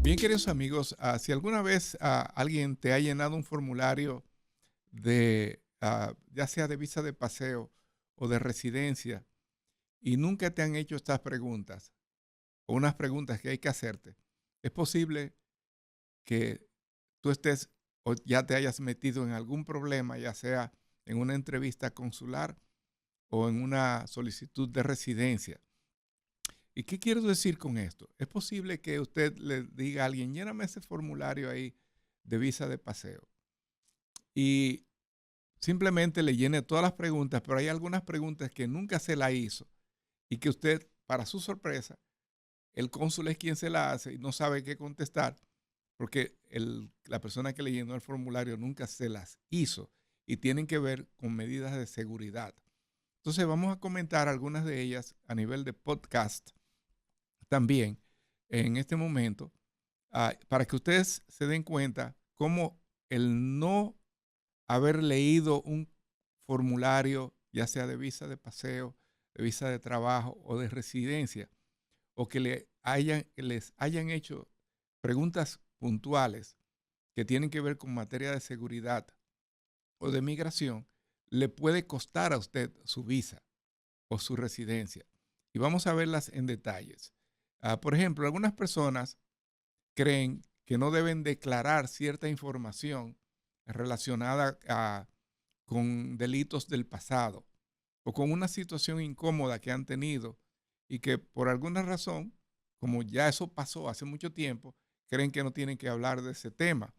Bien, queridos amigos, si alguna vez alguien te ha llenado un formulario de, ya sea de visa de paseo o de residencia, y nunca te han hecho estas preguntas, o unas preguntas que hay que hacerte, es posible que tú estés o ya te hayas metido en algún problema, ya sea en una entrevista consular o en una solicitud de residencia. ¿Y qué quiero decir con esto? Es posible que usted le diga a alguien, lléname ese formulario ahí de visa de paseo. Y simplemente le llene todas las preguntas, pero hay algunas preguntas que nunca se la hizo y que usted, para su sorpresa, el cónsul es quien se la hace y no sabe qué contestar porque la persona que le llenó el formulario nunca se las hizo y tienen que ver con medidas de seguridad. Entonces vamos a comentar algunas de ellas a nivel de podcast también en este momento, para que ustedes se den cuenta cómo el no haber leído un formulario, ya sea de visa de paseo, de visa de trabajo o de residencia, o que les hayan hecho preguntas puntuales que tienen que ver con materia de seguridad o de migración, le puede costar a usted su visa o su residencia. Y vamos a verlas en detalles. Por ejemplo, algunas personas creen que no deben declarar cierta información relacionada con delitos del pasado o con una situación incómoda que han tenido y que por alguna razón, como ya eso pasó hace mucho tiempo, creen que no tienen que hablar de ese tema.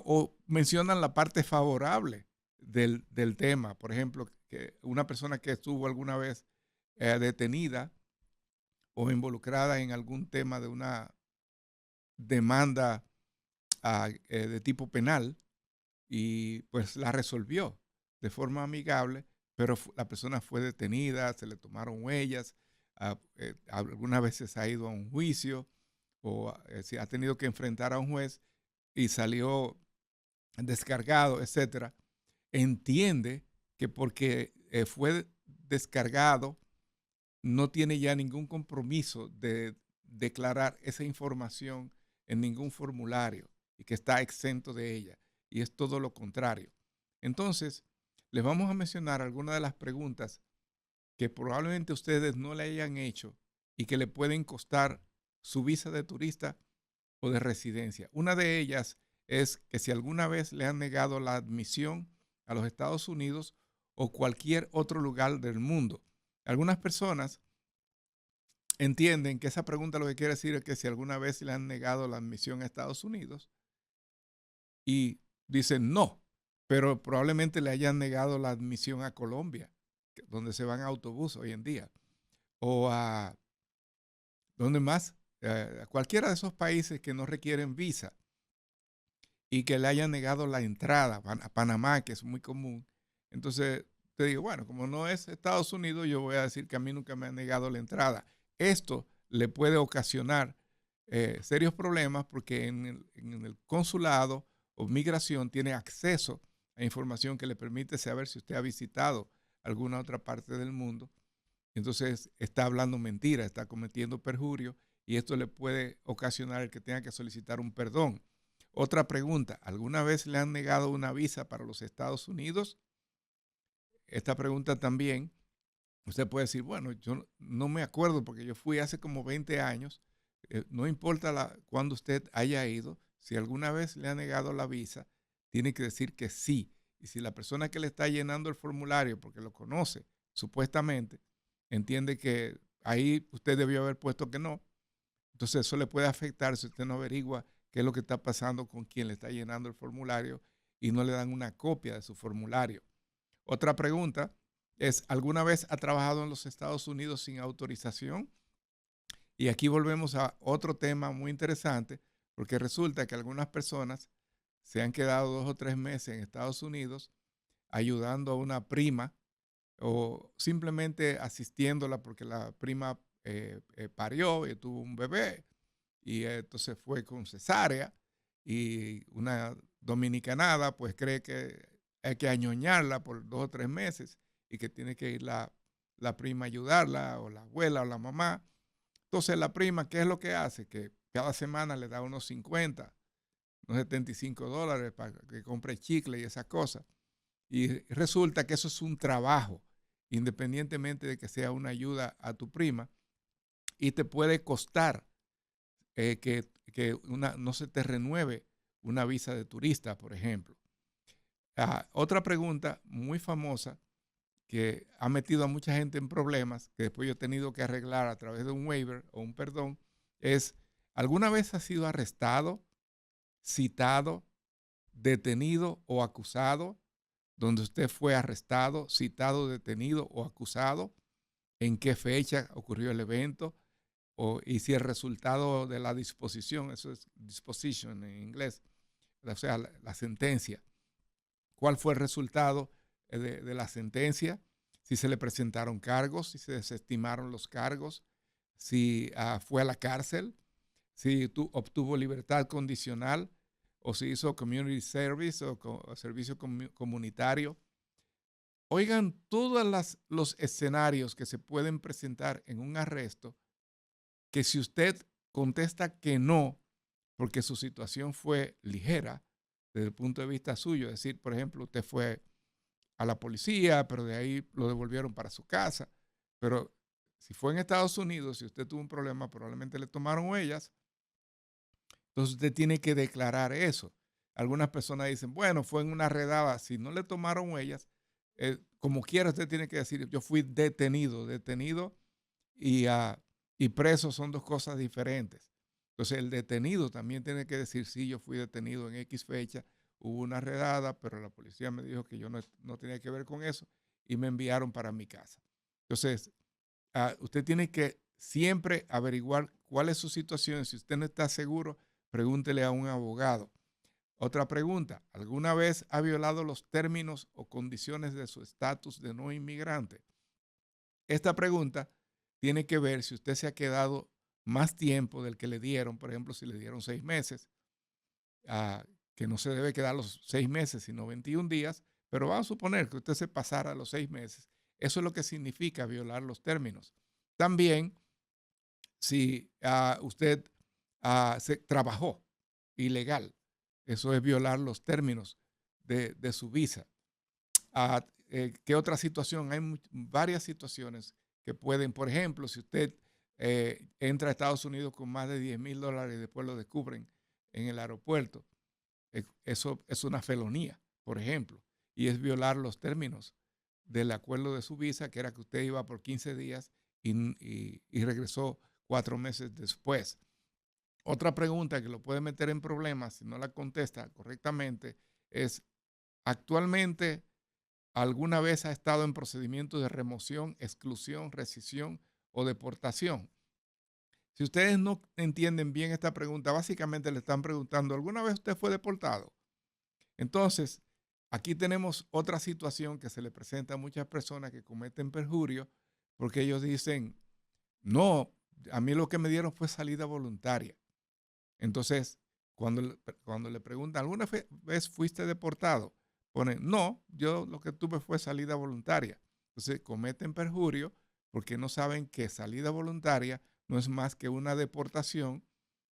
O mencionan la parte favorable del tema. Por ejemplo, que una persona que estuvo alguna vez detenida o involucrada en algún tema de una demanda de tipo penal y pues la resolvió de forma amigable, pero la persona fue detenida, se le tomaron huellas, algunas veces ha ido a un juicio o se ha tenido que enfrentar a un juez y salió descargado, etcétera. Entiende que porque fue descargado no tiene ya ningún compromiso de declarar esa información en ningún formulario y que está exento de ella. Y es todo lo contrario. Entonces, les vamos a mencionar algunas de las preguntas que probablemente ustedes no le hayan hecho y que le pueden costar su visa de turista o de residencia. Una de ellas es que si alguna vez le han negado la admisión a los Estados Unidos o cualquier otro lugar del mundo. Algunas personas entienden que esa pregunta lo que quiere decir es que si alguna vez le han negado la admisión a Estados Unidos y dicen no, pero probablemente le hayan negado la admisión a Colombia, donde se van a autobús hoy en día, o a donde más, a cualquiera de esos países que no requieren visa y que le hayan negado la entrada a Panamá, que es muy común. Entonces te digo, bueno, como no es Estados Unidos, yo voy a decir que a mí nunca me han negado la entrada. Esto le puede ocasionar serios problemas porque en el consulado o migración tiene acceso a información que le permite saber si usted ha visitado alguna otra parte del mundo. Entonces está hablando mentira, está cometiendo perjurio y esto le puede ocasionar el que tenga que solicitar un perdón. Otra pregunta, ¿alguna vez le han negado una visa para los Estados Unidos? Esta pregunta también, usted puede decir, bueno, yo no me acuerdo porque yo fui hace como 20 años. No importa cuándo usted haya ido, si alguna vez le ha negado la visa, tiene que decir que sí. Y si la persona que le está llenando el formulario, porque lo conoce, supuestamente, entiende que ahí usted debió haber puesto que no, entonces eso le puede afectar si usted no averigua qué es lo que está pasando con quien le está llenando el formulario y no le dan una copia de su formulario. Otra pregunta es, ¿alguna vez ha trabajado en los Estados Unidos sin autorización? Y aquí volvemos a otro tema muy interesante, porque resulta que algunas personas se han quedado 2 o 3 meses en Estados Unidos ayudando a una prima o simplemente asistiéndola porque la prima parió y tuvo un bebé y entonces fue con cesárea y una dominicanada pues cree que hay que añoñarla por 2 o 3 meses y que tiene que ir la prima a ayudarla o la abuela o la mamá. Entonces la prima, ¿qué es lo que hace? Que cada semana le da unos 50, unos $75 para que compre chicle y esas cosas. Y resulta que eso es un trabajo, independientemente de que sea una ayuda a tu prima, y te puede costar que no se te renueve una visa de turista, por ejemplo. Otra pregunta muy famosa que ha metido a mucha gente en problemas, que después yo he tenido que arreglar a través de un waiver o un perdón, es: ¿alguna vez ha sido arrestado, citado, detenido o acusado? Donde usted fue arrestado, citado, detenido o acusado, en qué fecha ocurrió el evento, y si el resultado de la disposición, eso es disposition en inglés, o sea, la sentencia, cuál fue el resultado de la sentencia, si se le presentaron cargos, si se desestimaron los cargos, si fue a la cárcel, si obtuvo libertad condicional o si hizo community service o servicio comunitario. Oigan, todos los escenarios que se pueden presentar en un arresto, que si usted contesta que no, porque su situación fue ligera desde el punto de vista suyo, es decir, por ejemplo, usted fue a la policía, pero de ahí lo devolvieron para su casa, pero si fue en Estados Unidos y usted tuvo un problema, probablemente le tomaron huellas, entonces usted tiene que declarar eso. Algunas personas dicen, bueno, fue en una redada, si no le tomaron huellas, como quiera usted tiene que decir, yo fui detenido. Detenido y preso son dos cosas diferentes. Entonces el detenido también tiene que decir, sí, yo fui detenido en X fecha, hubo una redada, pero la policía me dijo que yo no tenía que ver con eso y me enviaron para mi casa. Entonces, usted tiene que siempre averiguar cuál es su situación. Si usted no está seguro, pregúntele a un abogado. Otra pregunta: ¿alguna vez ha violado los términos o condiciones de su estatus de no inmigrante? Esta pregunta tiene que ver si usted se ha quedado más tiempo del que le dieron. Por ejemplo, si le dieron 6 meses, que no se debe quedar los 6 meses, sino 21 días, pero vamos a suponer que usted se pasara los 6 meses. Eso es lo que significa violar los términos. También, si usted se trabajó ilegal, eso es violar los términos de su visa. ¿Qué otra situación? Hay varias situaciones que pueden, por ejemplo, si usted entra a Estados Unidos con más de $10,000 y después lo descubren en el aeropuerto, eso es una felonía, por ejemplo, y es violar los términos del acuerdo de su visa, que era que usted iba por 15 días y regresó 4 meses después. Otra pregunta que lo puede meter en problemas si no la contesta correctamente es: ¿actualmente alguna vez ha estado en procedimiento de remoción, exclusión, rescisión o deportación? Si ustedes no entienden bien esta pregunta, básicamente le están preguntando, ¿alguna vez usted fue deportado? Entonces, aquí tenemos otra situación que se le presenta a muchas personas que cometen perjurio, porque ellos dicen, no, a mí lo que me dieron fue salida voluntaria. Entonces, cuando le preguntan, ¿alguna vez fuiste deportado? Ponen, no, yo lo que tuve fue salida voluntaria. Entonces, cometen perjurio porque no saben que salida voluntaria no es más que una deportación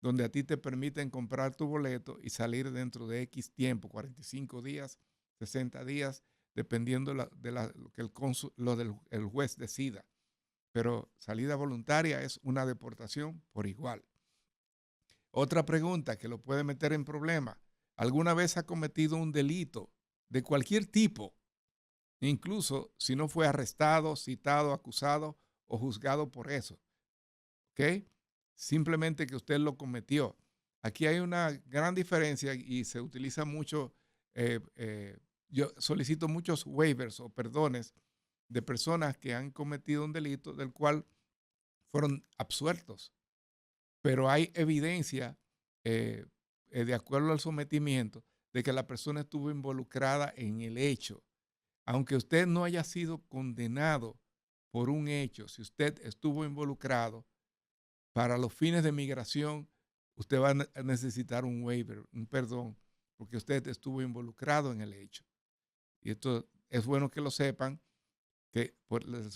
donde a ti te permiten comprar tu boleto y salir dentro de X tiempo, 45 días, 60 días, dependiendo lo que el juez decida. Pero salida voluntaria es una deportación por igual. Otra pregunta que lo puede meter en problema: ¿alguna vez ha cometido un delito de cualquier tipo, incluso si no fue arrestado, citado, acusado o juzgado por eso? ¿Ok? Simplemente que usted lo cometió. Aquí hay una gran diferencia y se utiliza mucho. Yo solicito muchos waivers o perdones de personas que han cometido un delito del cual fueron absueltos, pero hay evidencia, de acuerdo al sometimiento, de que la persona estuvo involucrada en el hecho. Aunque usted no haya sido condenado por un hecho, si usted estuvo involucrado, para los fines de migración, usted va a necesitar un waiver, un perdón, porque usted estuvo involucrado en el hecho. Y esto es bueno que lo sepan, se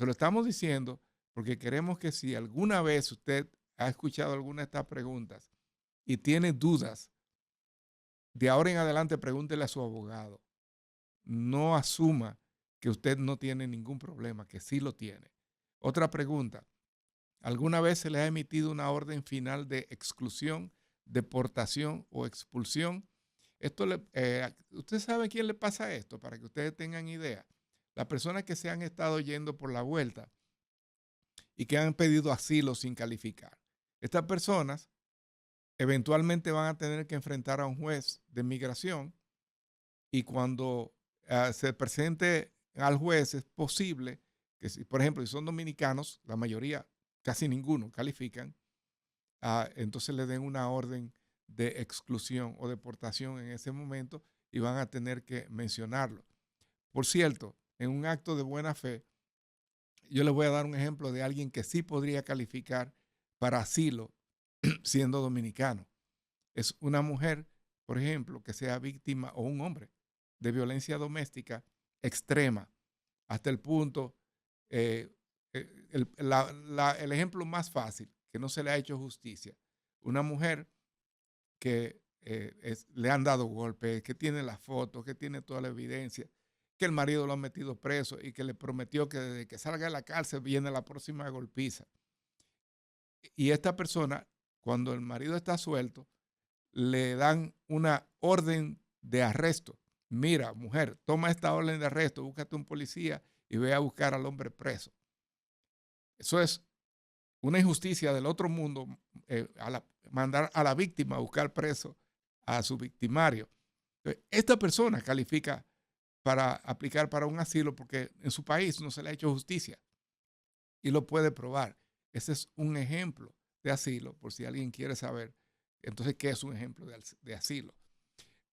lo estamos diciendo porque queremos que si alguna vez usted ha escuchado alguna de estas preguntas y tiene dudas, de ahora en adelante pregúntele a su abogado. No asuma que usted no tiene ningún problema, que sí lo tiene. Otra pregunta. ¿Alguna vez se le ha emitido una orden final de exclusión, deportación o expulsión? ¿Usted sabe quién le pasa esto? Para que ustedes tengan idea. Las personas que se han estado yendo por la vuelta y que han pedido asilo sin calificar. Estas personas eventualmente van a tener que enfrentar a un juez de migración y cuando se presente al juez es posible que, si, por ejemplo, si son dominicanos, la mayoría, casi ninguno califican, entonces le den una orden de exclusión o deportación en ese momento y van a tener que mencionarlo. Por cierto, en un acto de buena fe, yo les voy a dar un ejemplo de alguien que sí podría calificar para asilo siendo dominicano. Es una mujer, por ejemplo, que sea víctima, o un hombre, de violencia doméstica extrema, hasta el punto, el ejemplo más fácil, que no se le ha hecho justicia, una mujer que le han dado golpes, que tiene la foto, que tiene toda la evidencia, que el marido lo ha metido preso y que le prometió que desde que salga de la cárcel viene la próxima golpiza. Y esta persona, cuando el marido está suelto, le dan una orden de arresto. Mira, mujer, toma esta orden de arresto, búscate un policía y ve a buscar al hombre preso. Eso es una injusticia del otro mundo, mandar a la víctima a buscar preso a su victimario. Entonces, esta persona califica para aplicar para un asilo porque en su país no se le ha hecho justicia y lo puede probar. Ese es un ejemplo de asilo, por si alguien quiere saber. Entonces, ¿qué es un ejemplo de asilo?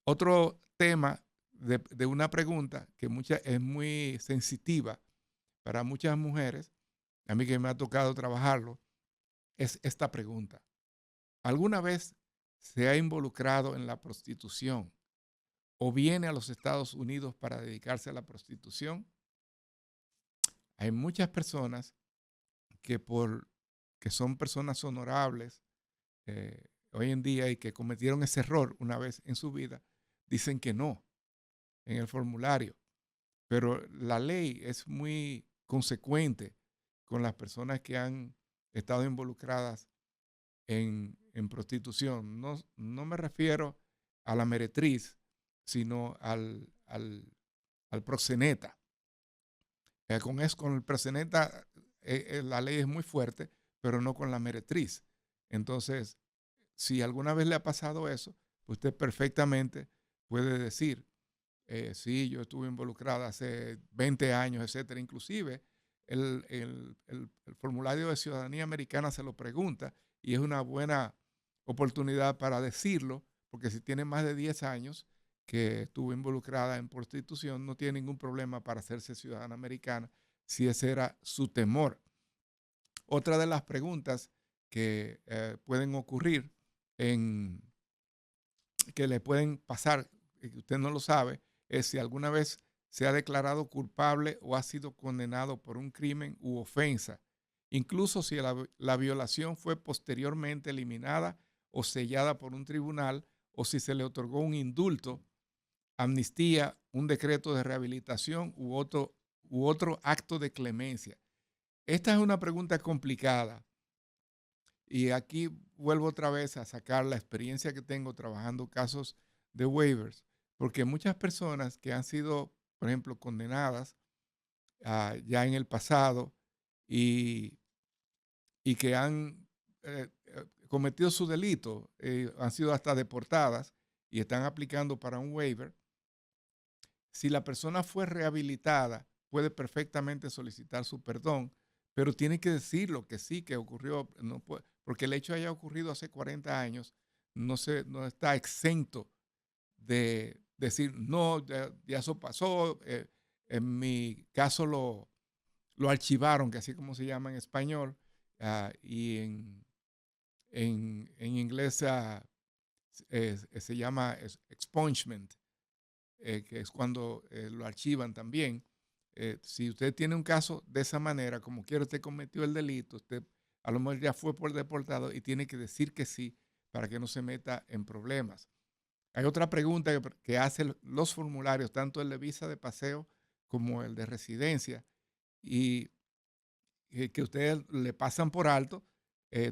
Otro tema de una pregunta que es muy sensitiva para muchas mujeres, a mí que me ha tocado trabajarlo, es esta pregunta. ¿Alguna vez se ha involucrado en la prostitución o viene a los Estados Unidos para dedicarse a la prostitución? Hay muchas personas que son personas honorables hoy en día y que cometieron ese error una vez en su vida, dicen que no en el formulario. Pero la ley es muy consecuente con las personas que han estado involucradas en prostitución. No me refiero a la meretriz, sino al proxeneta. Con el proxeneta la ley es muy fuerte, pero no con la meretriz. Entonces, si alguna vez le ha pasado eso, usted perfectamente puede decir, sí, yo estuve involucrada hace 20 años, etcétera. Inclusive, el formulario de ciudadanía americana se lo pregunta y es una buena oportunidad para decirlo, porque si tiene más de 10 años que estuvo involucrada en prostitución, no tiene ningún problema para hacerse ciudadana americana, si ese era su temor. Otra de las preguntas que pueden ocurrir, que le pueden pasar, que usted no lo sabe, es si alguna vez se ha declarado culpable o ha sido condenado por un crimen u ofensa, incluso si la violación fue posteriormente eliminada o sellada por un tribunal, o si se le otorgó un indulto, amnistía, un decreto de rehabilitación u otro acto de clemencia. Esta es una pregunta complicada y aquí vuelvo otra vez a sacar la experiencia que tengo trabajando casos de waivers, porque muchas personas que han sido, por ejemplo, condenadas ya en el pasado y, y que han cometido su delito, han sido hasta deportadas y están aplicando para un waiver, si la persona fue rehabilitada, puede perfectamente solicitar su perdón, pero tiene que decir lo que sí que ocurrió, no puede, porque el hecho haya ocurrido hace 40 años, no está exento de decir, no, ya eso pasó, en mi caso lo archivaron, que así como se llama en español, y en inglés se llama expungement, que es cuando lo archivan también. Si usted tiene un caso de esa manera, como quiera usted cometió el delito, usted a lo mejor ya fue por deportado y tiene que decir que sí para que no se meta en problemas. Hay otra pregunta que hacen los formularios, tanto el de visa de paseo como el de residencia, y que ustedes le pasan por alto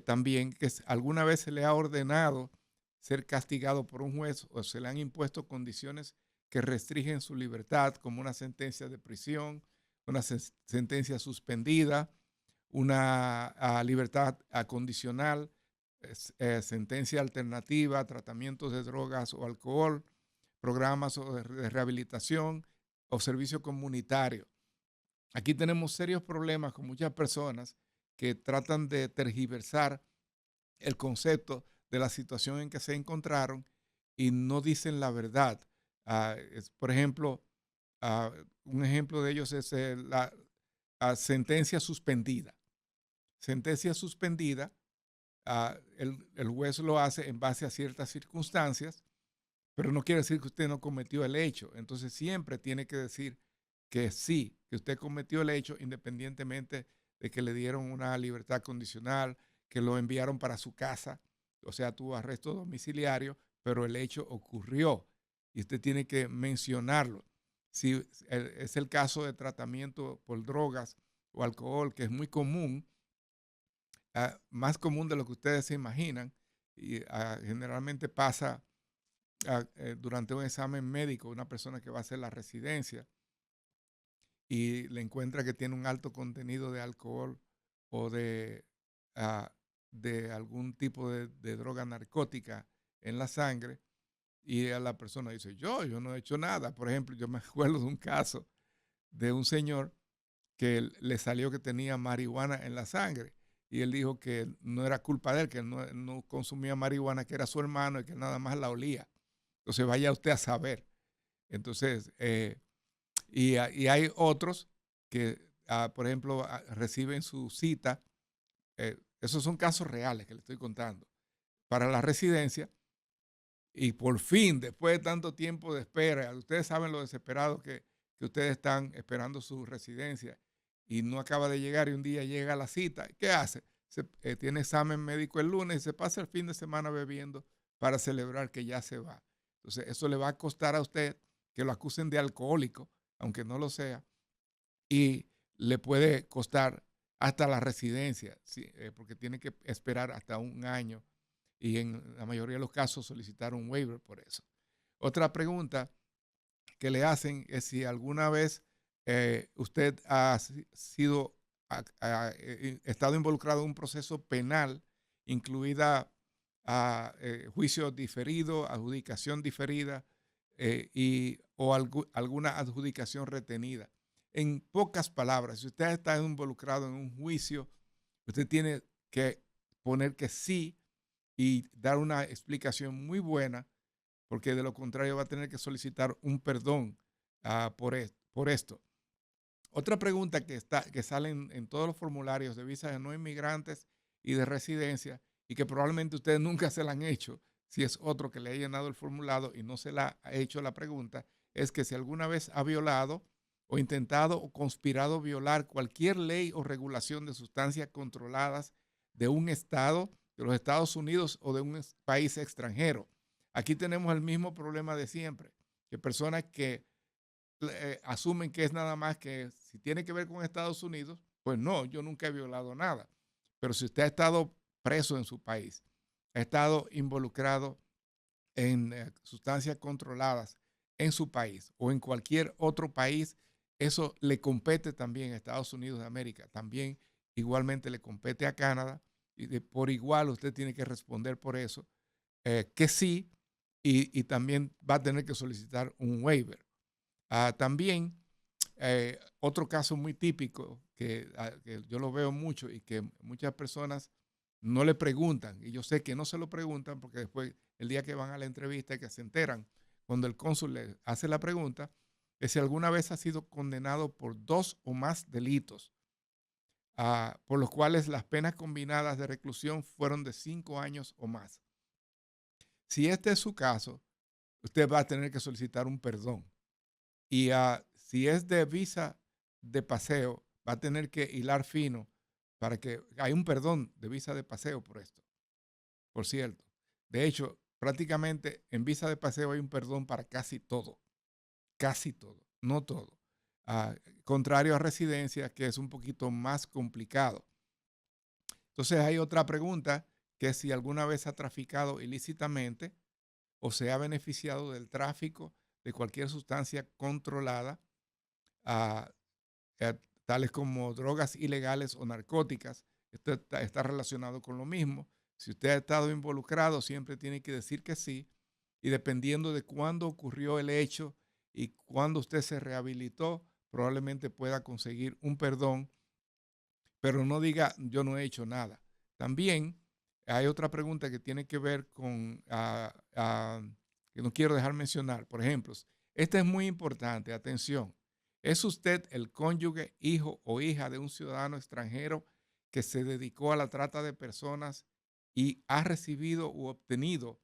también, que alguna vez se le ha ordenado ser castigado por un juez o se le han impuesto condiciones que restringen su libertad, como una sentencia de prisión, una sentencia suspendida, una libertad acondicional, sentencia alternativa, tratamientos de drogas o alcohol, programas de rehabilitación o servicio comunitario. Aquí tenemos serios problemas con muchas personas que tratan de tergiversar el concepto de la situación en que se encontraron y no dicen la verdad. Por ejemplo, un ejemplo de ellos es la sentencia suspendida. Sentencia suspendida, el juez lo hace en base a ciertas circunstancias, pero no quiere decir que usted no cometió el hecho. Entonces siempre tiene que decir que sí, que usted cometió el hecho independientemente de que le dieron una libertad condicional, que lo enviaron para su casa, o sea, tuvo arresto domiciliario, pero el hecho ocurrió y usted tiene que mencionarlo. Si es el caso de tratamiento por drogas o alcohol, que es muy común, más común de lo que ustedes se imaginan, y generalmente pasa durante un examen médico, una persona que va a hacer la residencia y le encuentra que tiene un alto contenido de alcohol o ah, de algún tipo de droga narcótica en la sangre, y a la persona dice, yo no he hecho nada. Por ejemplo, yo me acuerdo de un caso de un señor que le salió que tenía marihuana en la sangre y él dijo que no era culpa de él, que él no consumía marihuana, que era su hermano y que nada más la olía. Entonces vaya usted a saber. Entonces, y hay otros que, por ejemplo, reciben su cita. Esos son casos reales que le estoy contando. Para la residencia, y por fin, después de tanto tiempo de espera, ustedes saben lo desesperados que ustedes están esperando su residencia y no acaba de llegar y un día llega la cita. ¿Qué hace? Tiene examen médico el lunes y se pasa el fin de semana bebiendo para celebrar que ya se va. Entonces, eso le va a costar a usted que lo acusen de alcohólico, aunque no lo sea, y le puede costar hasta la residencia, ¿sí? Porque tiene que esperar hasta un año y en la mayoría de los casos solicitar un waiver por eso. Otra pregunta que le hacen es si alguna vez usted ha sido, estado involucrado en un proceso penal, incluida juicio diferido, adjudicación diferida o alguna adjudicación retenida. En pocas palabras, si usted está involucrado en un juicio, usted tiene que poner que sí y dar una explicación muy buena, porque de lo contrario va a tener que solicitar un perdón por esto. Otra pregunta que sale en todos los formularios de visas de no inmigrantes y de residencia, y que probablemente ustedes nunca se la han hecho, si es otro que le ha llenado el formulario y no se la ha hecho la pregunta, es que si alguna vez ha violado o intentado o conspirado violar cualquier ley o regulación de sustancias controladas de un estado, de los Estados Unidos o de un país extranjero. Aquí tenemos el mismo problema de siempre, que personas que asumen que es nada más que si tiene que ver con Estados Unidos, pues no, yo nunca he violado nada. Pero si usted ha estado preso en su país, ha estado involucrado en sustancias controladas en su país o en cualquier otro país, eso le compete también a Estados Unidos de América, también igualmente le compete a Canadá, y por igual usted tiene que responder por eso, que sí, y también va a tener que solicitar un waiver. También otro caso muy típico que yo lo veo mucho y que muchas personas no le preguntan, y yo sé que no se lo preguntan porque después el día que van a la entrevista y que se enteran cuando el cónsul le hace la pregunta, es si alguna vez ha sido condenado por 2 o más delitos, por los cuales las penas combinadas de reclusión fueron de 5 años o más. Si este es su caso, usted va a tener que solicitar un perdón. Y si es de visa de paseo, va a tener que hilar fino para que hay un perdón de visa de paseo por esto, por cierto. De hecho, prácticamente en visa de paseo hay un perdón para casi todo, no todo. Contrario a residencia, que es un poquito más complicado. Entonces hay otra pregunta, que es si alguna vez ha traficado ilícitamente o se ha beneficiado del tráfico de cualquier sustancia controlada, ah, tales como drogas ilegales o narcóticas. Esto está relacionado con lo mismo. Si usted ha estado involucrado, siempre tiene que decir que sí. Y dependiendo de cuándo ocurrió el hecho y cuándo usted se rehabilitó, probablemente pueda conseguir un perdón, pero no diga yo no he hecho nada. También hay otra pregunta que tiene que ver con, que no quiero dejar mencionar. Por ejemplo, esta es muy importante, atención. ¿Es usted el cónyuge, hijo o hija de un ciudadano extranjero que se dedicó a la trata de personas y ha recibido u obtenido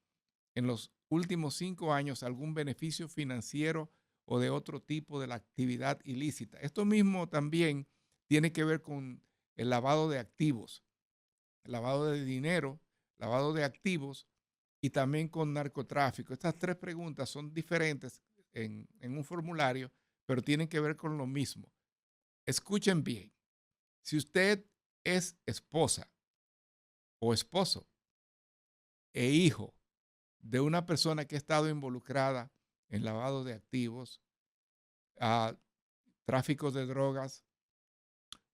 en los últimos 5 años algún beneficio financiero o de otro tipo de la actividad ilícita? Esto mismo también tiene que ver con el lavado de activos, el lavado de dinero, lavado de activos y también con narcotráfico. Estas 3 preguntas son diferentes en un formulario, pero tienen que ver con lo mismo. Escuchen bien. Si usted es esposa o esposo e hijo de una persona que ha estado involucrada en lavado de activos, tráfico de drogas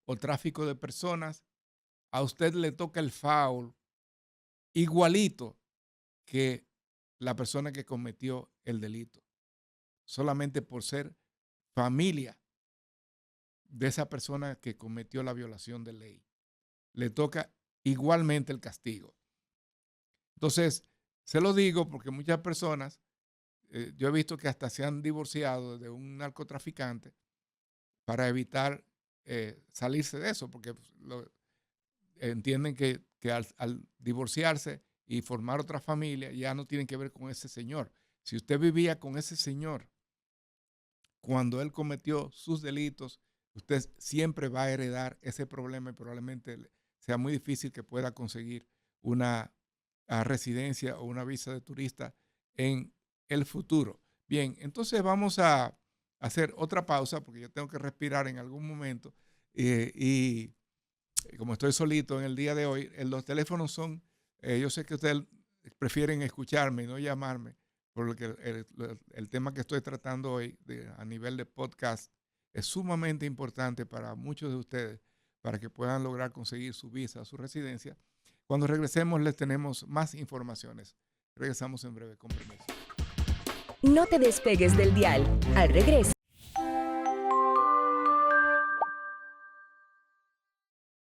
o tráfico de personas, a usted le toca el foul igualito que la persona que cometió el delito, solamente por ser familia de esa persona que cometió la violación de ley. Le toca igualmente el castigo. Entonces, se lo digo porque muchas personas, yo he visto que hasta se han divorciado de un narcotraficante para evitar salirse de eso, porque entienden que al divorciarse y formar otra familia ya no tienen que ver con ese señor. Si usted vivía con ese señor cuando él cometió sus delitos, usted siempre va a heredar ese problema y probablemente sea muy difícil que pueda conseguir una residencia o una visa de turista en el futuro. Bien, entonces vamos a hacer otra pausa porque yo tengo que respirar en algún momento y como estoy solito en el día de hoy, los teléfonos son, yo sé que ustedes prefieren escucharme y no llamarme, por lo que el tema que estoy tratando hoy a nivel de podcast es sumamente importante para muchos de ustedes, para que puedan lograr conseguir su visa, su residencia. Cuando regresemos les tenemos más informaciones. Regresamos en breve, con permiso. No te despegues del dial. Al regreso.